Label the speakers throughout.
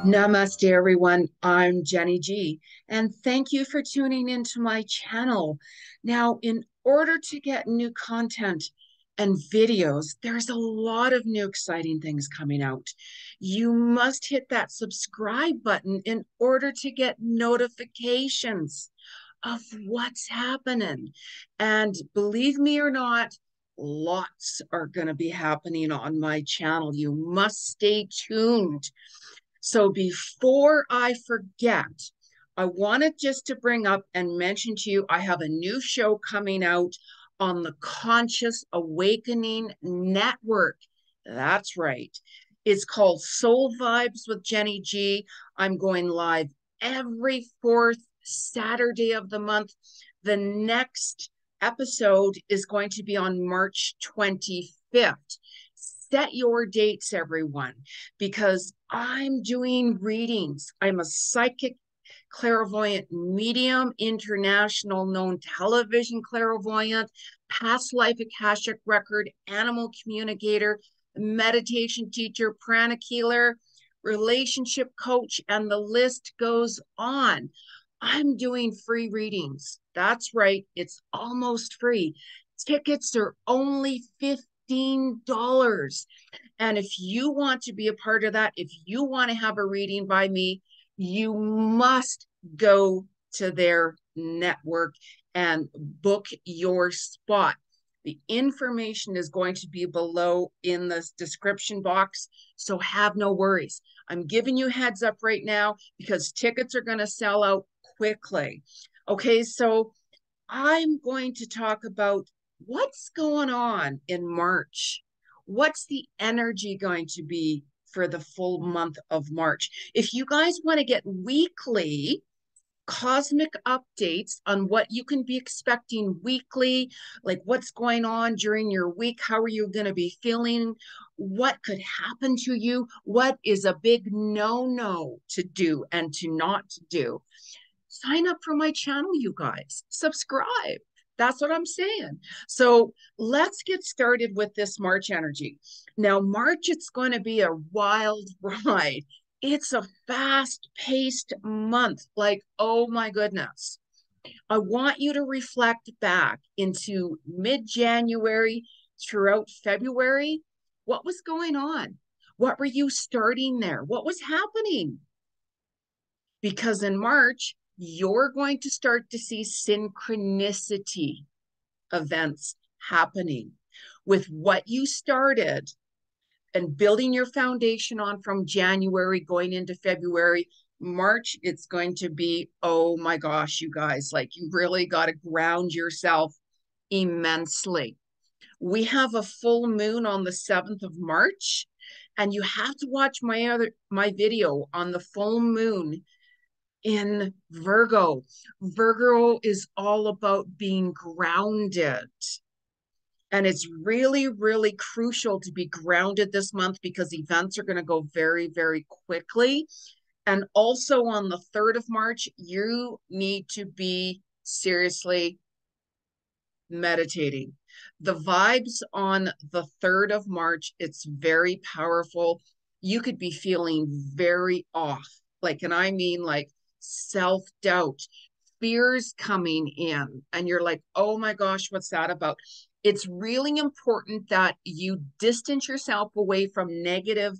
Speaker 1: Namaste, everyone. I'm Jeni Ji, and thank you for tuning into my channel. Now, in order to get new content and videos, there's a lot of new exciting things coming out. You must hit that subscribe button in order to get notifications of what's happening. And believe me or not, lots are going to be happening on my channel. You must stay tuned. So before I forget, I wanted just to bring up and mention to you, I have a new show coming out on the Conscious Awakening Network. That's right. It's called Soul Vibes with Jeni Ji. I'm going live every fourth Saturday of the month. The next episode is going to be on March 25th. Set your dates, everyone, because I'm doing readings. I'm a psychic clairvoyant medium, international known television clairvoyant, past life Akashic record, animal communicator, meditation teacher, pranic healer, relationship coach, and the list goes on. I'm doing free readings. That's right. It's almost free. Tickets are only $15. And if you want to be a part of that, if you want to have a reading by me, you must go to their network and book your spot. The information is going to be below in the description box, so have no worries. I'm giving you heads up right now because tickets are going to sell out quickly. Okay, so I'm going to talk about what's going on in March. What's the energy going to be for the full month of March? If you guys want to get weekly cosmic updates on what you can be expecting weekly, like what's going on during your week, how are you going to be feeling, what could happen to you, what is a big no-no to do and to not do, sign up for my channel, you guys. Subscribe. That's what I'm saying. So let's get started with this March energy. Now, March, it's going to be a wild ride. It's a fast-paced month. Like, oh my goodness. I want you to reflect back into mid-January throughout February. What was going on? What were you starting there? What was happening? Because in March, you're going to start to see synchronicity events happening with what you started and building your foundation on from January going into February. March, it's going to be, oh my gosh, you guys, like you really got to ground yourself immensely. We have a full moon on the 7th of March, and you have to watch my video on the full moon in Virgo. Virgo is all about being grounded. And it's really, really crucial to be grounded this month because events are going to go very, very quickly. And also on the 3rd of March, you need to be seriously meditating. The vibes on the 3rd of March, it's very powerful. You could be feeling very off. Like, and I mean like self-doubt, fears coming in, and you're like, oh my gosh, what's that about? It's really important that you distance yourself away from negative,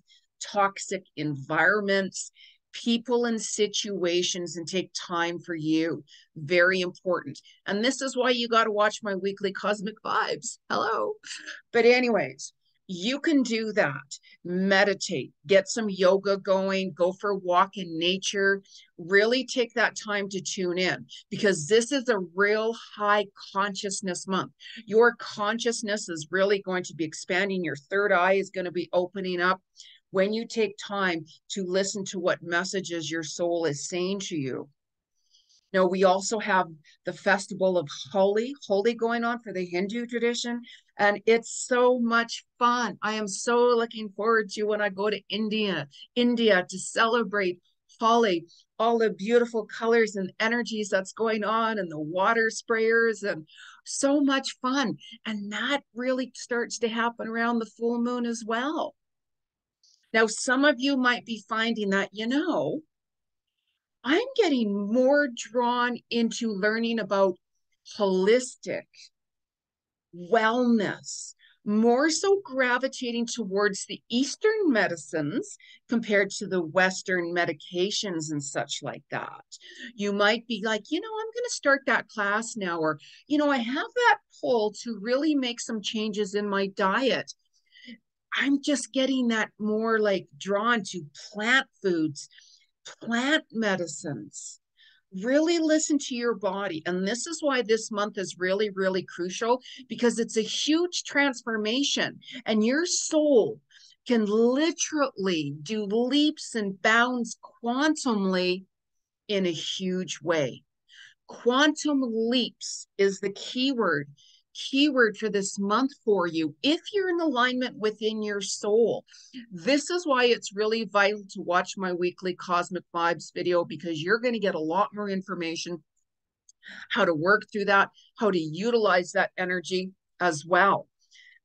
Speaker 1: toxic environments, people and situations, and take time for you. Very important. And this is why you got to watch my weekly cosmic vibes. Hello. But anyways, you can do that. Meditate, get some yoga going, go for a walk in nature, really take that time to tune in because this is a real high consciousness month. Your consciousness is really going to be expanding. Your third eye is going to be opening up when you take time to listen to what messages your soul is saying to you. Now, we also have the festival of Holi going on for the Hindu tradition, and it's so much fun. I am so looking forward to when I go to India to celebrate Holi, all the beautiful colors and energies that's going on, and the water sprayers, and so much fun. And that really starts to happen around the full moon as well. Now, some of you might be finding that, I'm getting more drawn into learning about holistic wellness, more so gravitating towards the Eastern medicines compared to the Western medications and such like that. You might be like, I'm going to start that class now, or, I have that pull to really make some changes in my diet. I'm just getting that more like drawn to plant foods, plant medicines. Really listen to your body. And this is why this month is really, really crucial, because it's a huge transformation, and your soul can literally do leaps and bounds quantumly in a huge way. Quantum leaps is the keyword for this month for you if you're in alignment within your soul. This is why it's really vital to watch my weekly Cosmic Vibes video, because you're going to get a lot more information how to work through that, how to utilize that energy as well.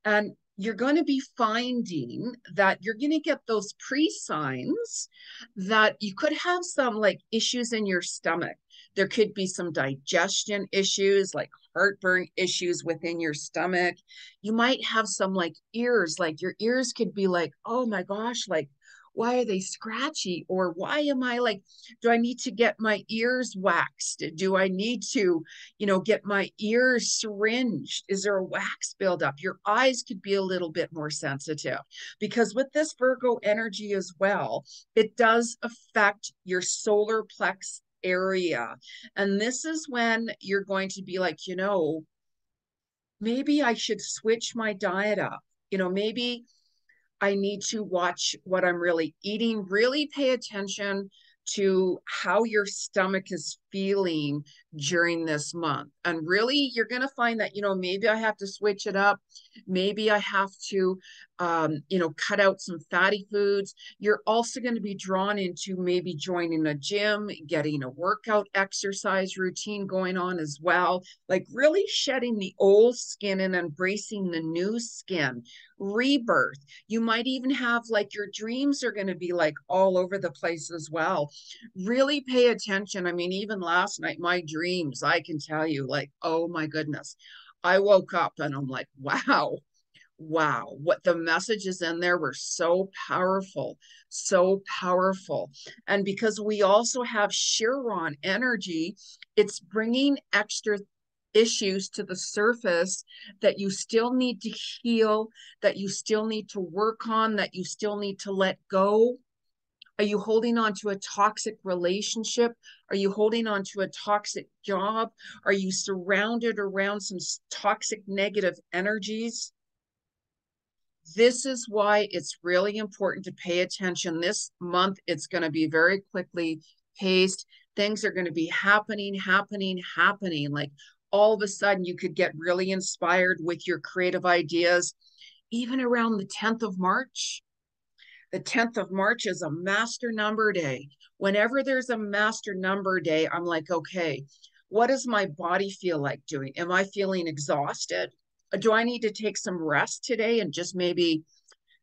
Speaker 1: And you're going to be finding that you're going to get those pre-signs that you could have some like issues in your stomach. There could be some digestion issues, like heartburn issues within your stomach. You might have some like your ears could be like, oh my gosh, like, why are they scratchy? Or why am I like, do I need to get my ears waxed? Do I need to, get my ears syringed? Is there a wax buildup? Your eyes could be a little bit more sensitive, because with this Virgo energy as well, it does affect your solar plex area. And this is when you're going to be like, maybe I should switch my diet up. Maybe I need to watch what I'm really eating, really pay attention to how your stomach is feeling during this month. And really, you're going to find that, maybe I have to switch it up. Maybe I have to, cut out some fatty foods. You're also going to be drawn into maybe joining a gym, getting a workout exercise routine going on as well, like really shedding the old skin and embracing the new skin, rebirth. You might even have like your dreams are going to be like all over the place as well. Really pay attention. I mean, even last night, my dreams, I can tell you, like, oh my goodness. I woke up and I'm like, wow, what the messages in there were so powerful, so powerful. And because we also have Chiron energy, it's bringing extra issues to the surface that you still need to heal, that you still need to work on, that you still need to let go. Are you holding on to a toxic relationship? Are you holding on to a toxic job? Are you surrounded around some toxic negative energies? This is why it's really important to pay attention. This month, it's going to be very quickly paced. Things are going to be happening. Like all of a sudden, you could get really inspired with your creative ideas, even around the 10th of March. The 10th of March is a master number day. Whenever there's a master number day, I'm like, okay, what does my body feel like doing? Am I feeling exhausted? Do I need to take some rest today and just maybe,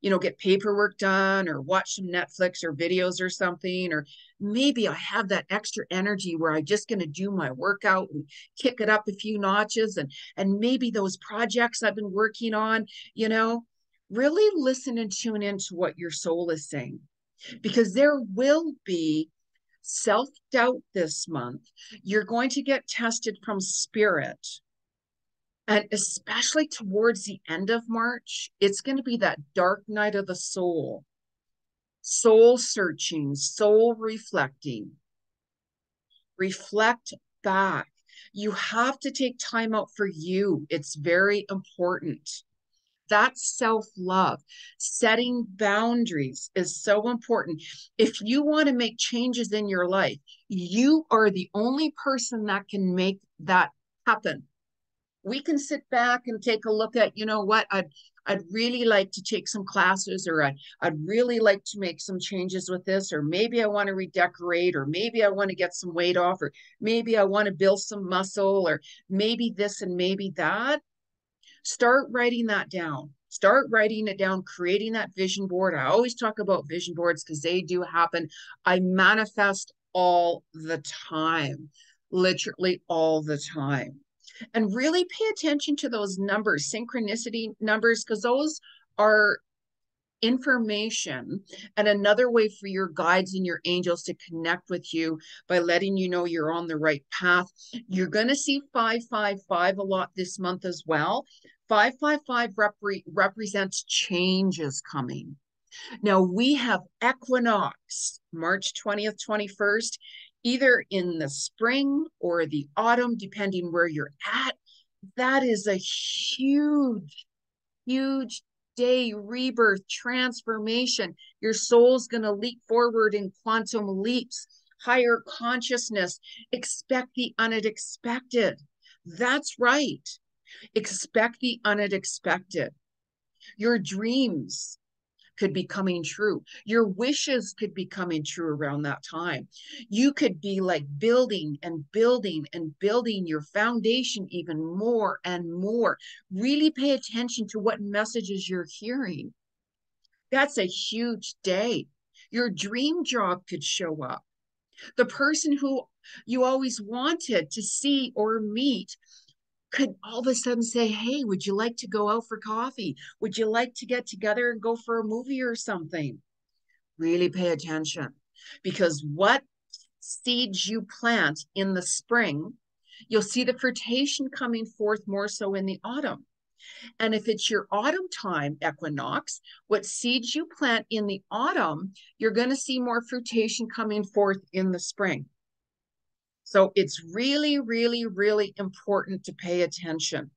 Speaker 1: get paperwork done or watch some Netflix or videos or something? Or maybe I have that extra energy where I'm just going to do my workout and kick it up a few notches. And maybe those projects I've been working on, really listen and tune into what your soul is saying, because there will be self-doubt this month. You're going to get tested from spirit. And especially towards the end of March, it's going to be that dark night of the soul, soul searching, soul reflecting. Reflect back. You have to take time out for you. It's very important. That's self-love. Setting boundaries is so important. If you want to make changes in your life, you are the only person that can make that happen. We can sit back and take a look at, what, I'd really like to take some classes, or I'd really like to make some changes with this, or maybe I want to redecorate, or maybe I want to get some weight off, or maybe I want to build some muscle, or maybe this and maybe that. Start writing that down. Start writing it down, creating that vision board. I always talk about vision boards because they do happen. I manifest all the time, literally all the time. And really pay attention to those numbers, synchronicity numbers, because those are information and another way for your guides and your angels to connect with you by letting you know you're on the right path. You're going to see 555 a lot this month as well. 555 represents changes coming. Now we have equinox, March 20th, 21st, either in the spring or the autumn, depending where you're at. That is a huge, huge day, rebirth, transformation. Your soul's going to leap forward in quantum leaps, higher consciousness. Expect the unexpected. That's right. Expect the unexpected. Your dreams could be coming true. Your wishes could be coming true around that time. You could be like building and building and building your foundation even more and more. Really pay attention to what messages you're hearing. That's a huge day. Your dream job could show up. The person who you always wanted to see or meet could all of a sudden say, hey, would you like to go out for coffee? Would you like to get together and go for a movie or something? Really pay attention, because what seeds you plant in the spring, you'll see the fruition coming forth more so in the autumn. And if it's your autumn time equinox, what seeds you plant in the autumn, you're going to see more fruition coming forth in the spring. So it's really, really, really important to pay attention.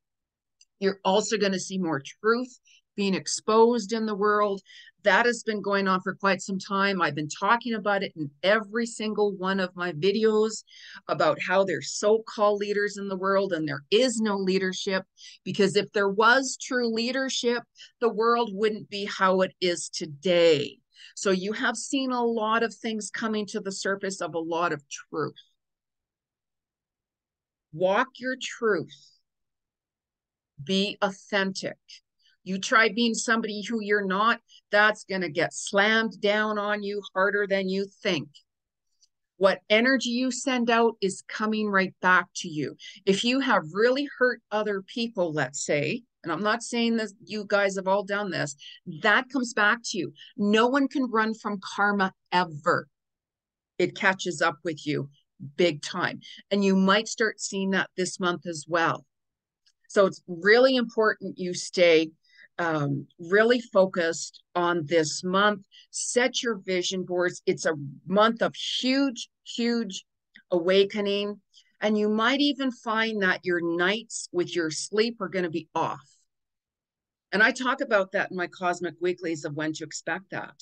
Speaker 1: You're also going to see more truth being exposed in the world. That has been going on for quite some time. I've been talking about it in every single one of my videos about how there's so-called leaders in the world and there is no leadership, because if there was true leadership, the world wouldn't be how it is today. So you have seen a lot of things coming to the surface of a lot of truth. Walk your truth. Be authentic. You try being somebody who you're not, that's going to get slammed down on you harder than you think. What energy you send out is coming right back to you. If you have really hurt other people, let's say, and I'm not saying that you guys have all done this, that comes back to you. No one can run from karma ever. It catches up with you big time. And you might start seeing that this month as well. So it's really important you stay really focused on this month. Set your vision boards. It's a month of huge, huge awakening. And you might even find that your nights with your sleep are going to be off. And I talk about that in my Cosmic Weeklies of when to expect that.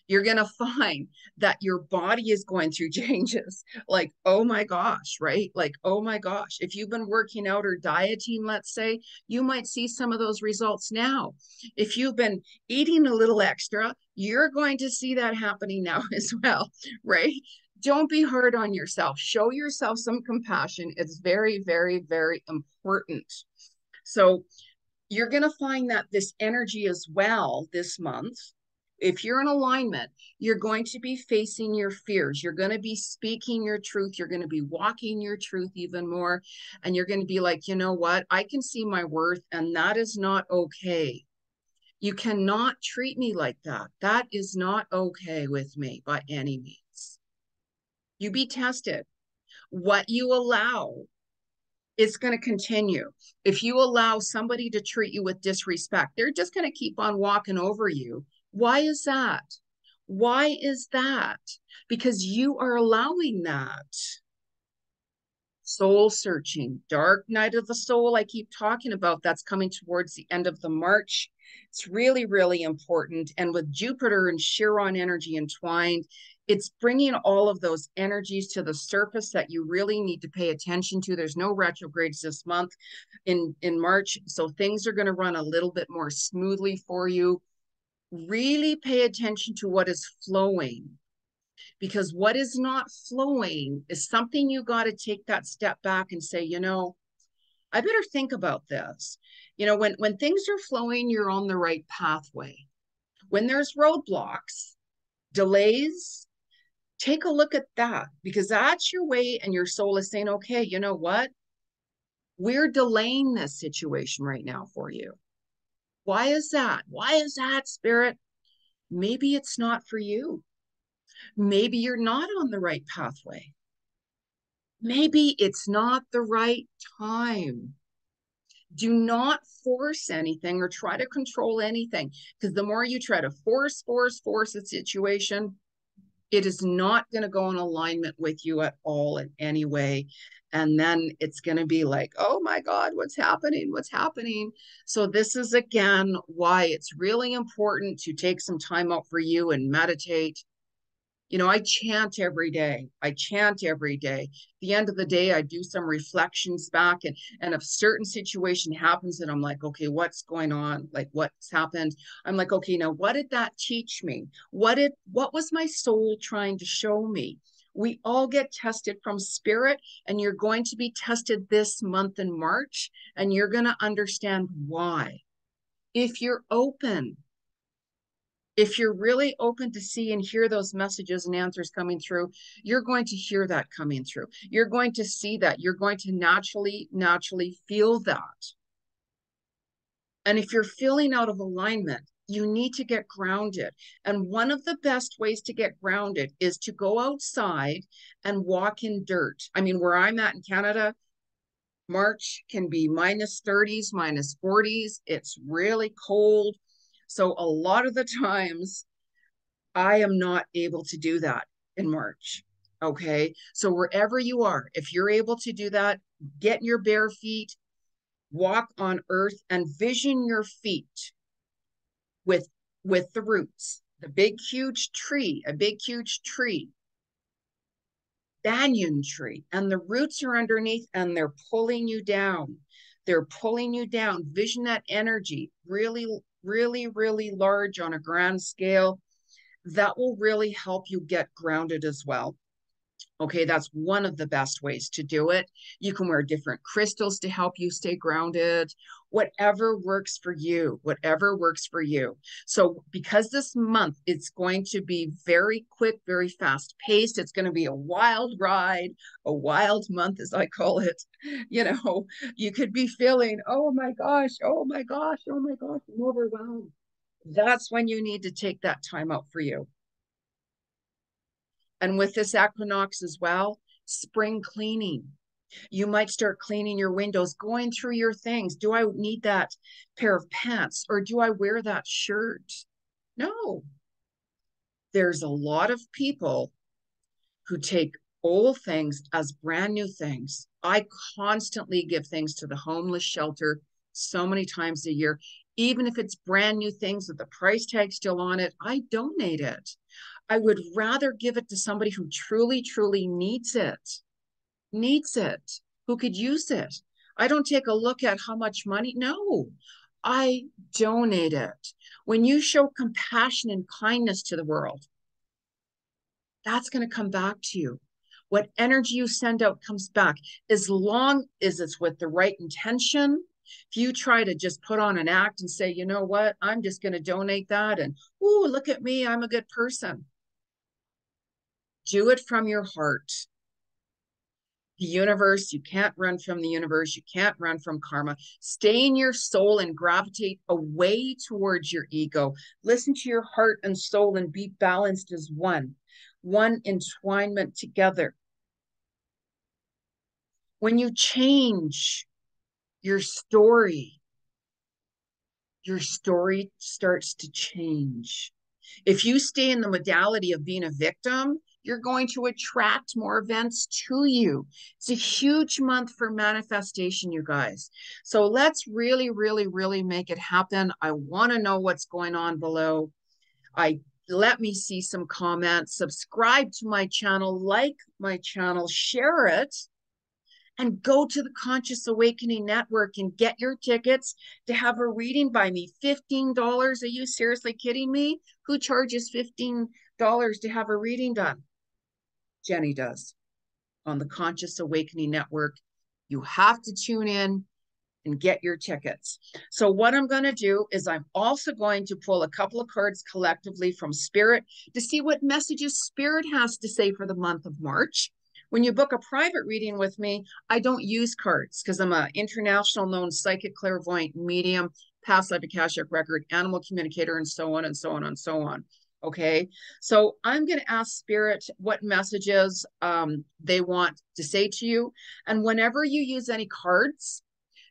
Speaker 1: You're going to find that your body is going through changes. Like, oh my gosh, right? Like, oh my gosh. If you've been working out or dieting, let's say, you might see some of those results now. If you've been eating a little extra, you're going to see that happening now as well, right? Don't be hard on yourself. Show yourself some compassion. It's very, very, very important. So you're going to find that this energy as well this month, if you're in alignment, you're going to be facing your fears. You're going to be speaking your truth. You're going to be walking your truth even more. And you're going to be like, you know what? I can see my worth, and that is not okay. You cannot treat me like that. That is not okay with me by any means. You be tested. What you allow, it's going to continue. If you allow somebody to treat you with disrespect, they're just going to keep on walking over you. Why is that? Why is that? Because you are allowing that. Soul searching, dark night of the soul, I keep talking about, that's coming towards the end of the March. It's really, really important. And with Jupiter and Chiron energy entwined, it's bringing all of those energies to the surface that you really need to pay attention to. There's no retrogrades this month in March, so things are going to run a little bit more smoothly for you. Really pay attention to what is flowing, because what is not flowing is something you got to take that step back and say, you know, I better think about this. You know, when things are flowing, you're on the right pathway. When there's roadblocks, delays, take a look at that because that's your way and your soul is saying, okay, you know what? We're delaying this situation right now for you. Why is that? Why is that, Spirit? Maybe it's not for you. Maybe you're not on the right pathway. Maybe it's not the right time. Do not force anything or try to control anything because the more you try to force a situation, it is not going to go in alignment with you at all in any way. And then it's going to be like, oh my God, what's happening? What's happening? So, this is again why it's really important to take some time out for you and meditate. You know, I chant every day. I chant every day. At the end of the day, I do some reflections back, and if certain situation happens and I'm like, okay, what's going on? Like what's happened? I'm like, okay, now what did that teach me? What was my soul trying to show me? We all get tested from spirit, and you're going to be tested this month in March, and you're going to understand why. If you're open, if you're really open to see and hear those messages and answers coming through, you're going to hear that coming through. You're going to see that. You're going to naturally feel that. And if you're feeling out of alignment, you need to get grounded. And one of the best ways to get grounded is to go outside and walk in dirt. I mean, where I'm at in Canada, March can be minus 30s, minus 40s. It's really cold. So a lot of the times, I am not able to do that in March. Okay. So wherever you are, if you're able to do that, get in your bare feet, walk on earth and vision your feet with the roots, the big huge tree, a big huge tree, banyan tree, and the roots are underneath and they're pulling you down. They're pulling you down. Vision that energy really, really, really large on a grand scale. That will really help you get grounded as well. Okay, that's one of the best ways to do it. You can wear different crystals to help you stay grounded, whatever works for you, whatever works for you. So, because this month it's going to be very quick, very fast paced, it's going to be a wild ride, a wild month, as I call it. You know, you could be feeling, oh my gosh, oh my gosh, oh my gosh, I'm overwhelmed. That's when you need to take that time out for you. And with this equinox as well, spring cleaning. You might start cleaning your windows, going through your things. Do I need that pair of pants or do I wear that shirt? No. There's a lot of people who take old things as brand new things. I constantly give things to the homeless shelter so many times a year. Even if it's brand new things with the price tag still on it, I donate it. I would rather give it to somebody who truly, truly needs it, who could use it. I don't take a look at how much money. No, I donate it. When you show compassion and kindness to the world, that's going to come back to you. What energy you send out comes back as long as it's with the right intention. If you try to just put on an act and say, you know what, I'm just going to donate that and, oh, look at me, I'm a good person. Do it from your heart. The universe, you can't run from the universe. You can't run from karma. Stay in your soul and gravitate away towards your ego. Listen to your heart and soul and be balanced as one entwinement together. When you change your story starts to change. If you stay in the modality of being a victim, you're going to attract more events to you. It's a huge month for manifestation, you guys. So let's really, really, really make it happen. I want to know what's going on below. Let me see some comments. Subscribe to my channel, like my channel, share it, and go to the Conscious Awakening Network and get your tickets to have a reading by me. $15. Are you seriously kidding me? Who charges $15 to have a reading done? Jeni does on the Conscious Awakening Network. You have to tune in. and get your tickets. So what I'm going to do is I'm also going to pull a couple of cards collectively from Spirit to see what messages Spirit has to say for the month of March. When you book a private reading with me, I don't use cards because I'm an international known psychic, clairvoyant, medium, past life Akashic record, animal communicator, and so on and so on and so on. Okay, so I'm going to ask Spirit what messages they want to say to you. And whenever you use any cards,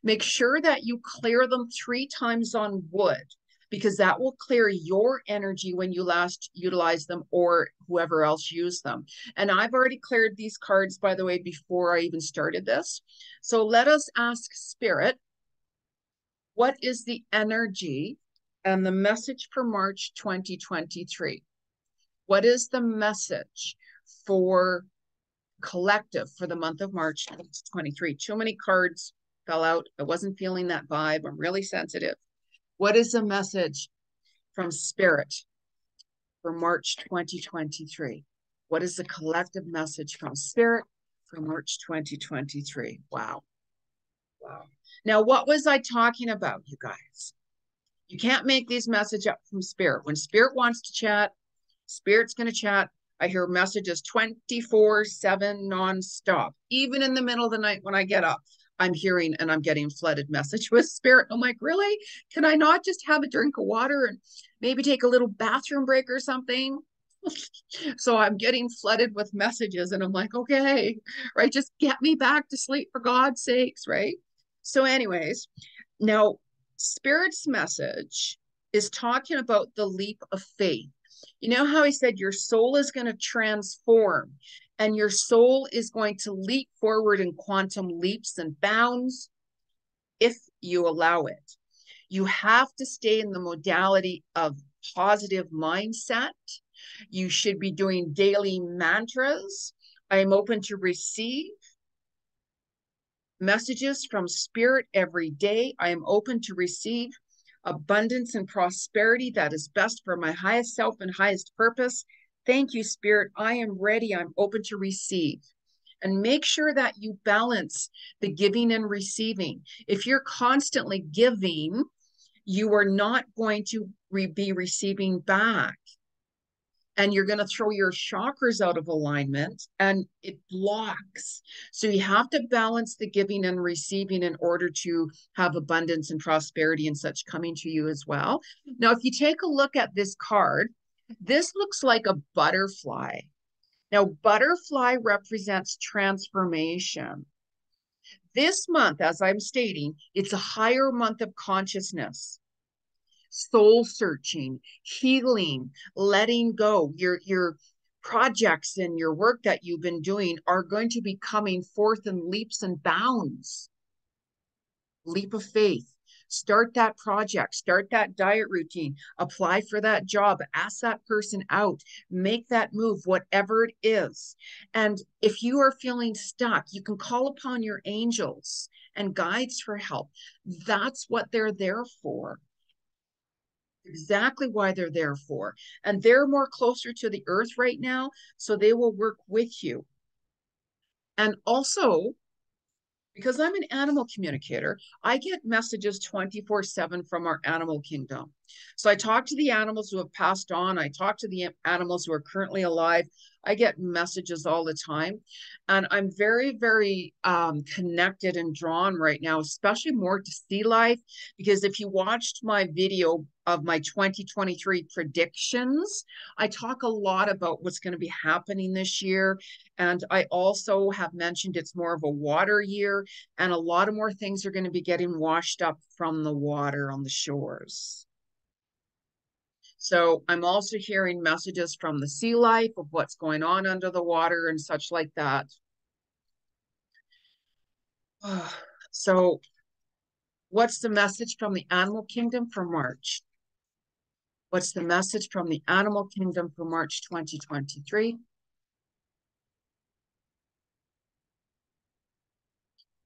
Speaker 1: make sure that you clear them 3 times on wood, because that will clear your energy when you last utilize them or whoever else used them. And I've already cleared these cards, by the way, before I even started this. So let us ask Spirit, what is the energy and the message for March 2023? What is the message for collective for the month of March 2023? Too many cards fell out. I wasn't feeling that vibe. I'm really sensitive. What is the message from Spirit for March 2023? What is the collective message from Spirit for March 2023? Wow. Wow. Now, what was I talking about, you guys? You can't make these messages up from Spirit. When Spirit wants to chat, Spirit's going to chat. I hear messages 24/7 nonstop. Even in the middle of the night when I get up, I'm hearing and I'm getting flooded message with Spirit. I'm like, really? Can I not just have a drink of water and maybe take a little bathroom break or something? So I'm getting flooded with messages and I'm like, okay, right? Just get me back to sleep for God's sakes, right? So anyways, now Spirit's message is talking about the leap of faith. You know how I said your soul is going to transform and your soul is going to leap forward in quantum leaps and bounds if you allow it. You have to stay in the modality of positive mindset. You should be doing daily mantras. I am open to receive messages from Spirit every day. I am open to receive abundance and prosperity that is best for my highest self and highest purpose. Thank you, Spirit. I am ready. I'm open to receive. And make sure that you balance the giving and receiving. If you're constantly giving, you are not going to be receiving back. And you're going to throw your chakras out of alignment and it blocks. So you have to balance the giving and receiving in order to have abundance and prosperity and such coming to you as well. Now, if you take a look at this card, this looks like a butterfly. Now, butterfly represents transformation. This month, as I'm stating, it's a higher month of consciousness. Soul searching, healing, letting go. Your projects and your work that you've been doing are going to be coming forth in leaps and bounds. Leap of faith. Start that project, start that diet routine, apply for that job, ask that person out, make that move, whatever it is. And if you are feeling stuck, you can call upon your angels and guides for help. That's what they're there for. Exactly why they're there for. And they're more closer to the earth right now, so they will work with you. And also, because I'm an animal communicator, I get messages 24/7 from our animal kingdom. So I talk to the animals who have passed on. I talk to the animals who are currently alive. I get messages all the time. And I'm very, very connected and drawn right now, especially more to sea life. Because if you watched my video of my 2023 predictions, I talk a lot about what's going to be happening this year. And I also have mentioned it's more of a water year, and a lot of more things are going to be getting washed up from the water on the shores. So I'm also hearing messages from the sea life of what's going on under the water and such like that. So what's the message from the animal kingdom for March? What's the message from the animal kingdom for March 2023?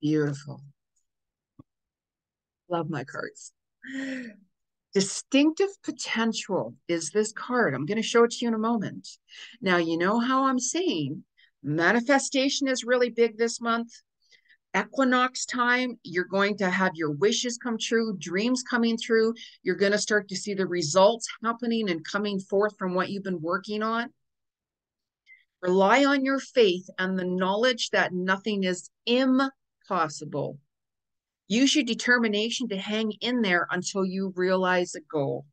Speaker 1: Beautiful. Love my cards. Distinctive potential is this card. I'm going to show it to you in a moment. Now, you know how I'm saying manifestation is really big this month. equinox time, you're going to have your wishes come true, dreams coming through. You're going to start to see the results happening and coming forth from what you've been working on. Rely on your faith and the knowledge that nothing is impossible. Use your determination to hang in there until you realize a goal.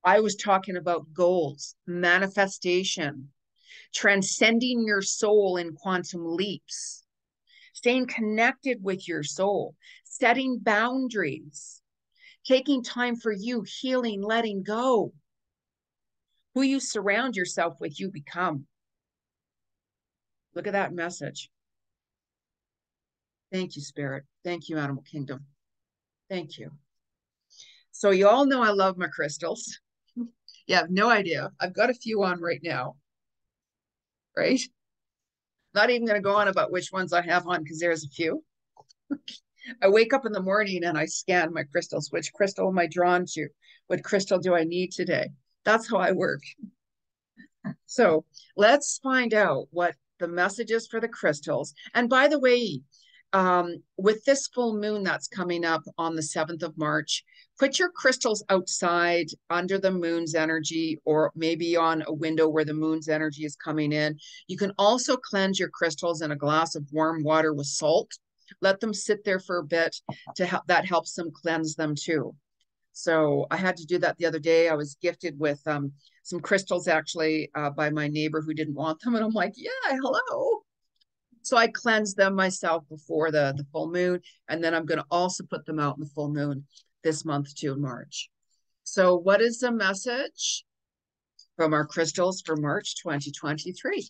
Speaker 1: I was talking about goals, manifestation, transcending your soul in quantum leaps, staying connected with your soul, setting boundaries, taking time for you, healing, letting go. Who you surround yourself with, you become. Look at that message. Thank you, Spirit. Thank you, Animal Kingdom. Thank you. So you all know I love my crystals. You have no idea. I've got a few on right now, right? Not even going to go on about which ones I have on because there's a few. I wake up in the morning and I scan my crystals. Which crystal am I drawn to? What crystal do I need today? That's how I work. So let's find out what the message is for the crystals. And by the way, with this full moon that's coming up on the 7th of March, put your crystals outside under the moon's energy, or maybe on a window where the moon's energy is coming in. You can also cleanse your crystals in a glass of warm water with salt. Let them sit there for a bit to help. That helps them cleanse them too. So I had to do that the other day. I was gifted with some crystals actually by my neighbor who didn't want them. And I'm like, yeah, hello. So I cleansed them myself before the full moon. And then I'm going to also put them out in the full moon this month too, in March. So what is the message from our crystals for March 2023?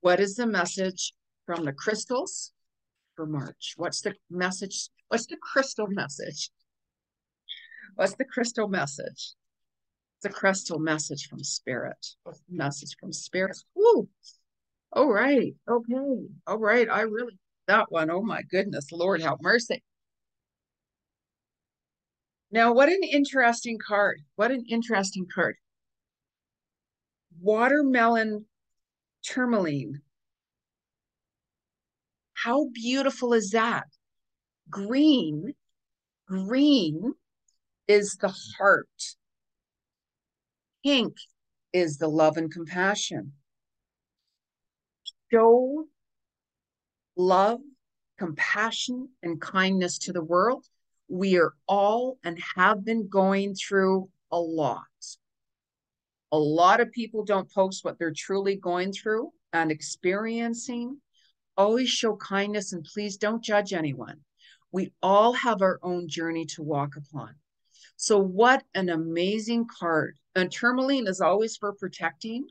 Speaker 1: What is the message from the crystals for March? What's the message? What's the crystal message? What's the crystal message? It's a crystal message from Spirit. Message from Spirit. Woo. All right. Okay. All right. I really, that one. Oh my goodness. Lord have mercy. Now, what an interesting card. What an interesting card. Watermelon tourmaline. How beautiful is that? Green. Green is the heart. Pink is the love and compassion. Show love, compassion, and kindness to the world. We are all and have been going through a lot. A lot of people don't post what they're truly going through and experiencing. Always show kindness and please don't judge anyone. We all have our own journey to walk upon. So what an amazing card. And tourmaline is always for protecting.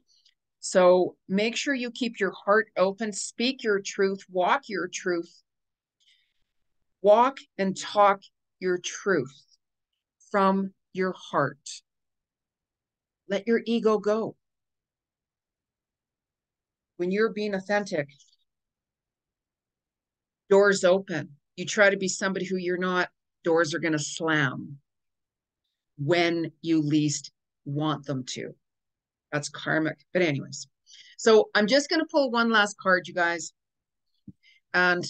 Speaker 1: So make sure you keep your heart open, speak your truth, walk your truth, walk and talk your truth from your heart. Let your ego go. When you're being authentic, doors open. You try to be somebody who you're not, doors are going to slam when you least want them to. That's karmic. But anyways, so I'm just going to pull one last card, you guys. And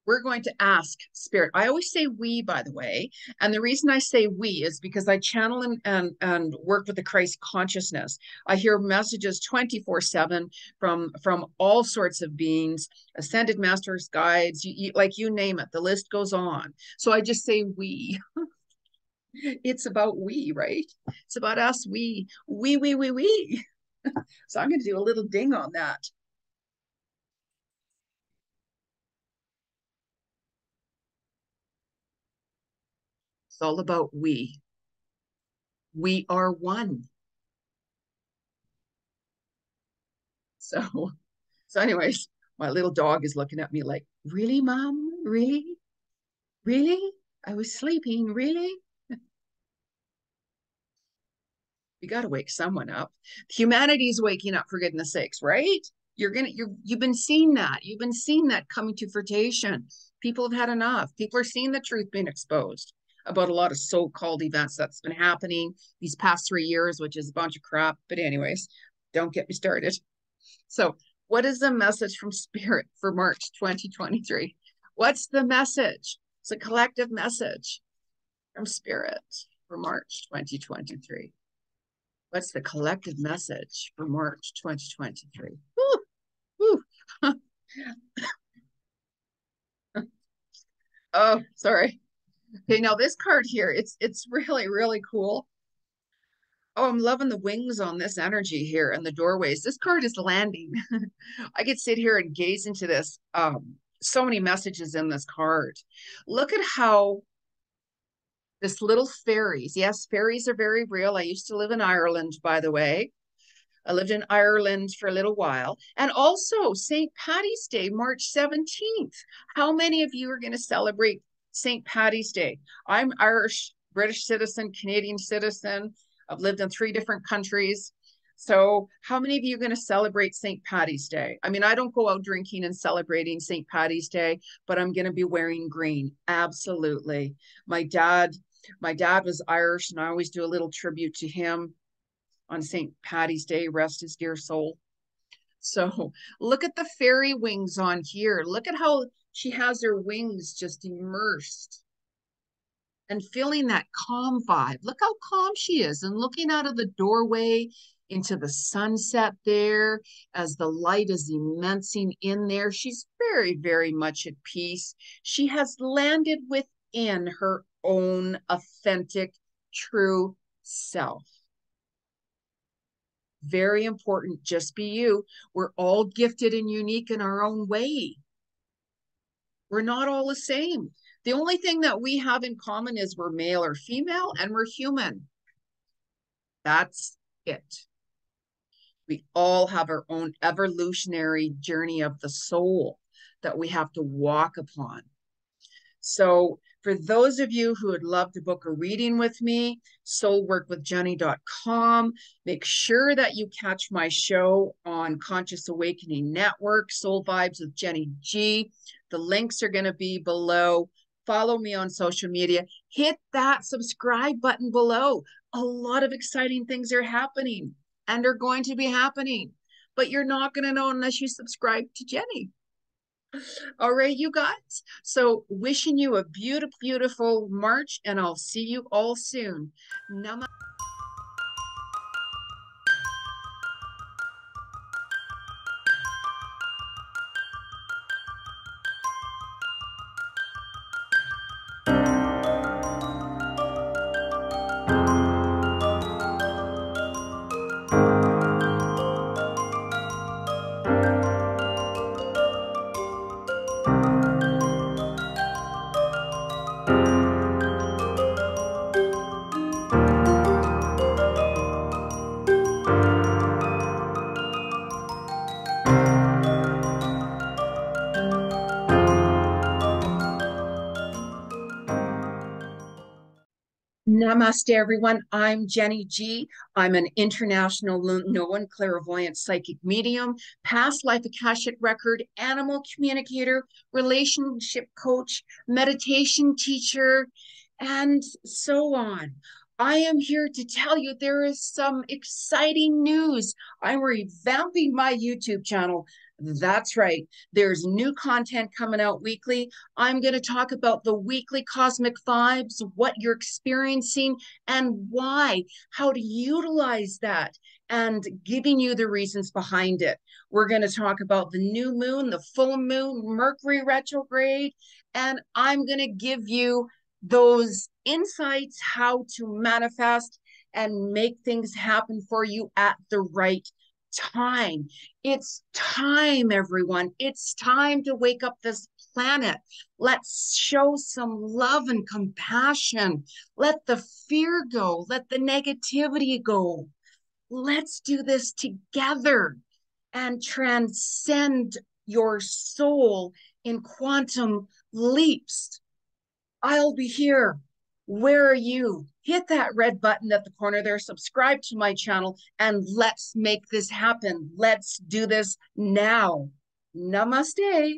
Speaker 1: we're going to ask Spirit. I always say we, by the way. And the reason I say we is because I channel and work with the Christ consciousness. I hear messages 24/7 from all sorts of beings, ascended masters, guides, like you name it. The list goes on. So I just say we. It's about we, right? It's about us, we. So I'm going to do a little ding on that. It's all about we. We are one. So, so anyways, my little dog is looking at me like, really, Mom? Really? Really? I was sleeping. Really? You got to wake someone up. Humanity's waking up, for goodness sakes, right? You've been seeing that. You've been seeing that coming to fruition. People have had enough. People are seeing the truth being exposed about a lot of so-called events that's been happening these past 3 years, which is a bunch of crap. But anyways, don't get me started. So What is the message from Spirit for March 2023? What's the message? It's a collective message from Spirit for March 2023. What's the collective message for March 2023? Woo, woo. Oh, sorry. Okay, now this card here, it's really, really cool. Oh, I'm loving the wings on this energy here and the doorways. This card is landing. I could sit here and gaze into this. So many messages in this card. Look at how this little fairies. Yes, fairies are very real. I used to live in Ireland, by the way. I lived in Ireland for a little while. And also St. Paddy's Day, March 17th. How many of you are going to celebrate St. Paddy's Day? I'm Irish, British citizen, Canadian citizen. I've lived in 3 different countries. So how many of you are going to celebrate St. Paddy's Day? I mean, I don't go out drinking and celebrating St. Paddy's Day, but I'm going to be wearing green. Absolutely. My dad was Irish, and I always do a little tribute to him on St. Paddy's Day, rest his dear soul. So look at the fairy wings on here. Look at how she has her wings just immersed and feeling that calm vibe. Look how calm she is, and looking out of the doorway into the sunset there as the light is immensing in there. She's very, very much at peace. She has landed within her own authentic, true self. Very important. Just be you. We're all gifted and unique in our own way. We're not all the same. The only thing that we have in common is we're male or female and we're human. That's it. We all have our own evolutionary journey of the soul that we have to walk upon. So for those of you who would love to book a reading with me, soulworkwithjeni.com. Make sure that you catch my show on Conscious Awakening Network, Soul Vibes with Jeni Ji. The links are going to be below. Follow me on social media. Hit that subscribe button below. A lot of exciting things are happening and are going to be happening, but you're not going to know unless you subscribe to Jeni. All right, you guys. So wishing you a beautiful, beautiful March, and I'll see you all soon. Namaste. Namaste, everyone. I'm Jeni Ji. I'm an international known clairvoyant psychic medium, past life Akashic record, animal communicator, relationship coach, meditation teacher, and so on. I am here to tell you there is some exciting news. I'm revamping my YouTube channel. That's right. There's new content coming out weekly. I'm going to talk about the weekly cosmic vibes, what you're experiencing and why, how to utilize that, and giving you the reasons behind it. We're going to talk about the new moon, the full moon, Mercury retrograde, and I'm going to give you those insights how to manifest and make things happen for you at the right time. It's time, everyone. It's time to wake up this planet. Let's show some love and compassion. Let the fear go. Let the negativity go. Let's do this together and transcend your soul in quantum leaps. I'll be here. Where are you? Hit that red button at the corner there, subscribe to my channel, and let's make this happen. Let's do this now. Namaste.